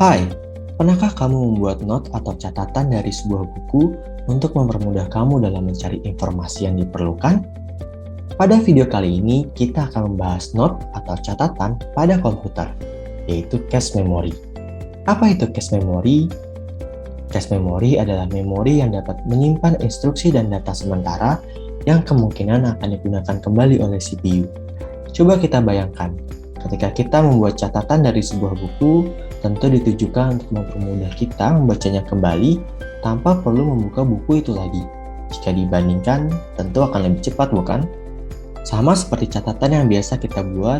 Hai, pernahkah kamu membuat not atau catatan dari sebuah buku untuk mempermudah kamu dalam mencari informasi yang diperlukan? Pada video kali ini, kita akan membahas not atau catatan pada komputer, yaitu cache memory. Apa itu cache memory? Cache memory adalah memori yang dapat menyimpan instruksi dan data sementara yang kemungkinan akan digunakan kembali oleh CPU. Coba kita bayangkan, ketika kita membuat catatan dari sebuah buku, tentu ditujukan untuk mempermudah kita membacanya kembali tanpa perlu membuka buku itu lagi. Jika dibandingkan, tentu akan lebih cepat, bukan? Sama seperti catatan yang biasa kita buat,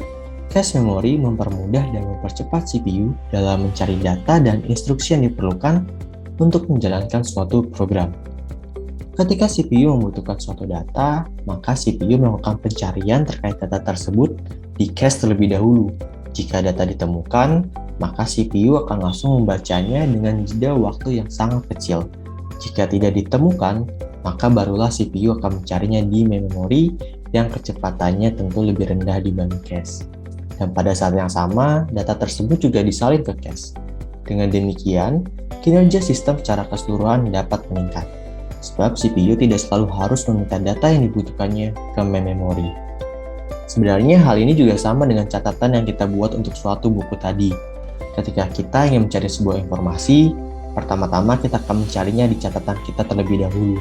cache memory mempermudah dan mempercepat CPU dalam mencari data dan instruksi yang diperlukan untuk menjalankan suatu program. Ketika CPU membutuhkan suatu data, maka CPU melakukan pencarian terkait data tersebut di cache terlebih dahulu. Jika data ditemukan, maka CPU akan langsung membacanya dengan jeda waktu yang sangat kecil. Jika tidak ditemukan, maka barulah CPU akan mencarinya di memori yang kecepatannya tentu lebih rendah dibanding cache. Dan pada saat yang sama, data tersebut juga disalin ke cache. Dengan demikian, kinerja sistem secara keseluruhan dapat meningkat. Sebab CPU tidak selalu harus meminta data yang dibutuhkannya ke memori. Sebenarnya hal ini juga sama dengan catatan yang kita buat untuk suatu buku tadi. Ketika kita ingin mencari sebuah informasi, pertama-tama kita akan mencarinya di catatan kita terlebih dahulu.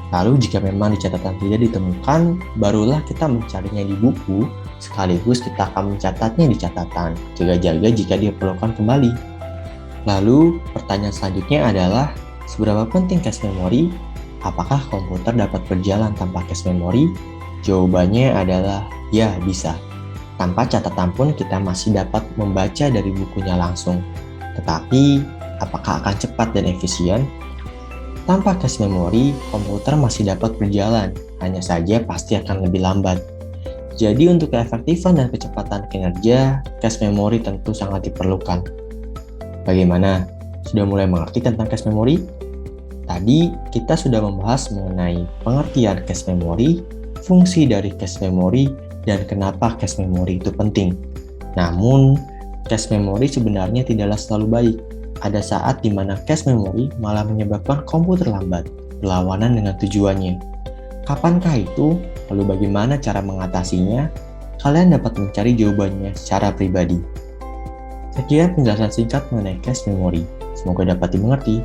Lalu jika memang di catatan tidak ditemukan, barulah kita mencarinya di buku, sekaligus kita akan mencatatnya di catatan, jaga-jaga jika diperlukan kembali. Lalu, pertanyaan selanjutnya adalah, seberapa penting cache memory? Apakah komputer dapat berjalan tanpa cache memory? Jawabannya adalah ya, bisa. Tanpa catatan pun kita masih dapat membaca dari bukunya langsung. Tetapi, apakah akan cepat dan efisien? Tanpa cache memory, komputer masih dapat berjalan, hanya saja pasti akan lebih lambat. Jadi untuk keefektifan dan kecepatan kinerja, cache memory tentu sangat diperlukan. Bagaimana? Sudah mulai mengerti tentang cache memory? Tadi kita sudah membahas mengenai pengertian cache memory, fungsi dari cache memory, dan kenapa cache memory itu penting. Namun, cache memory sebenarnya tidaklah selalu baik. Ada saat di mana cache memory malah menyebabkan komputer lambat, berlawanan dengan tujuannya. Kapankah itu? Lalu bagaimana cara mengatasinya? Kalian dapat mencari jawabannya secara pribadi. Sekian penjelasan singkat mengenai cache memory. Semoga dapat dimengerti.